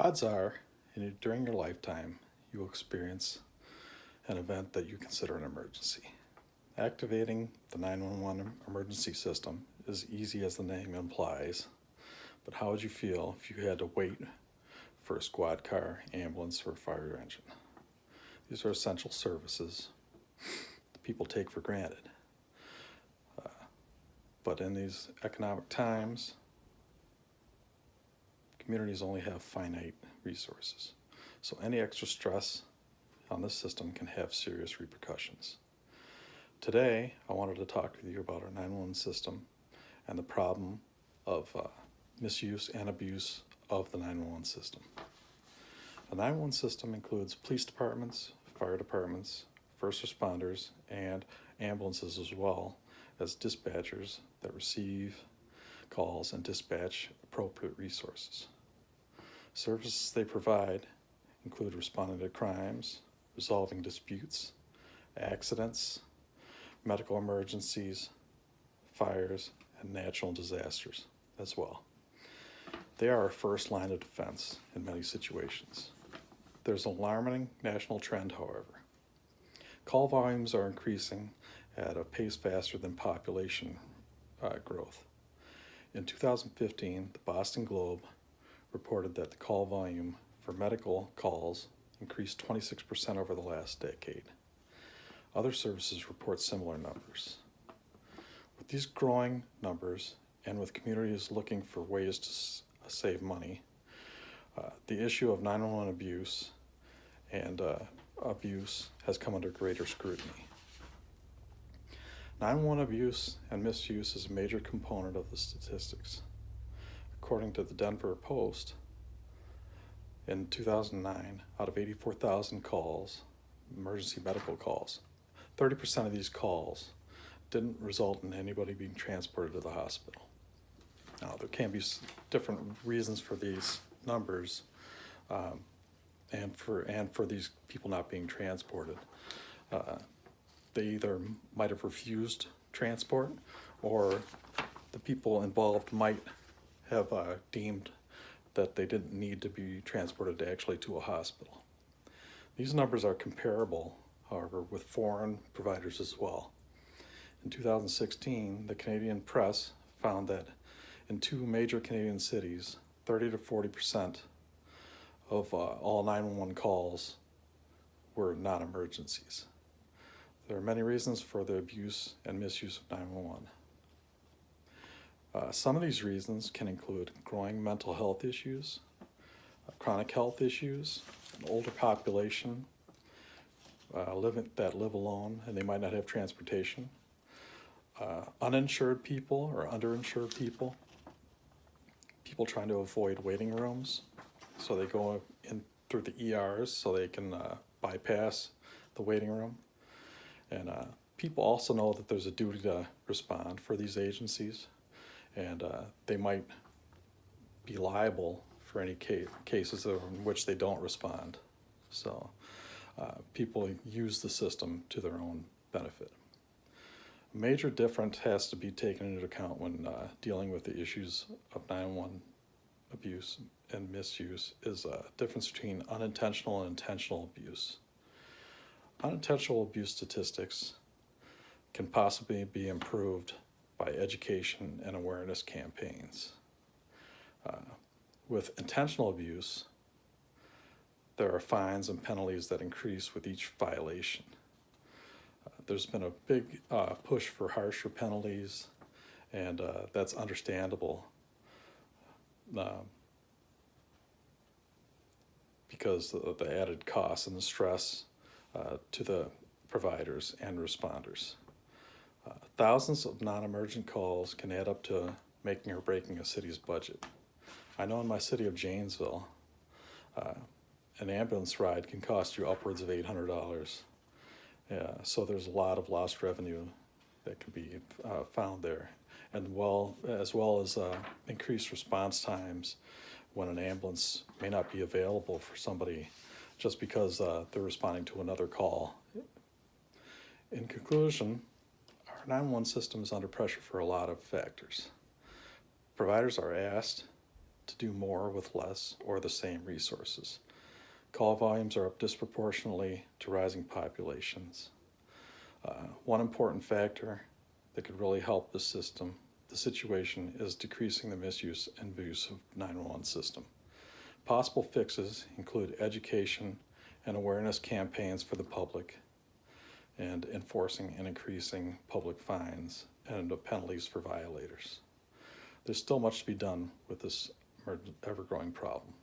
Odds are, during your lifetime, you will experience an event that you consider an emergency. Activating the 911 emergency system is easy as the name implies, but how would you feel if you had to wait for a squad car, ambulance, or fire engine? These are essential services that people take for granted. But in these economic times, communities only have finite resources. So any extra stress on this system can have serious repercussions. Today, I wanted to talk with you about our 911 system and the problem of misuse and abuse of the 911 system. The 911 system includes police departments, fire departments, first responders, and ambulances, as well as dispatchers that receive calls and dispatch appropriate resources. Services they provide include responding to crimes, resolving disputes, accidents, medical emergencies, fires, and natural disasters as well. They are our first line of defense in many situations. There's an alarming national trend, however. Call volumes are increasing at a pace faster than population growth. In 2015, the Boston Globe reported that the call volume for medical calls increased 26% over the last decade. Other services report similar numbers. With these growing numbers, and with communities looking for ways to save money, the issue of 911 abuse and abuse has come under greater scrutiny. 911 abuse and misuse is a major component of the statistics. According to the Denver Post, in 2009, out of 84,000 calls, emergency medical calls, 30% of these calls didn't result in anybody being transported to the hospital. Now, there can be different reasons for these numbers and for these people not being transported. They either might have refused transport, or the people involved might have deemed that they didn't need to be transported to a hospital. These numbers are comparable, however, with foreign providers as well. In 2016, the Canadian Press found that in two major Canadian cities, 30 to 40% of all 911 calls were non-emergencies. There are many reasons for the abuse and misuse of 911. Some of these reasons can include growing mental health issues, chronic health issues, an older population that live alone and they might not have transportation, uninsured people or underinsured people, people trying to avoid waiting rooms, so they go in through the ERs so they can bypass the waiting room. And people also know that there's a duty to respond for these agencies, and they might be liable for any cases in which they don't respond. So people use the system to their own benefit. A major difference has to be taken into account when dealing with the issues of 911 abuse and misuse is a difference between unintentional and intentional abuse. Unintentional abuse statistics can possibly be improved by education and awareness campaigns. With intentional abuse, there are fines and penalties that increase with each violation. There's been a big push for harsher penalties, and that's understandable because of the added costs and the stress to the providers and responders. Thousands of non-emergent calls can add up to making or breaking a city's budget. I know in my city of Janesville, an ambulance ride can cost you upwards of $800. So there's a lot of lost revenue that can be found there, and as well as increased response times when an ambulance may not be available for somebody just because they're responding to another call. In conclusion, our 911 system is under pressure for a lot of factors. Providers are asked to do more with less or the same resources. Call volumes are up disproportionately to rising populations. One important factor that could really help the situation, is decreasing the misuse and abuse of 911 system. Possible fixes include education and awareness campaigns for the public, and enforcing and increasing public fines and penalties for violators. There's still much to be done with this ever-growing problem.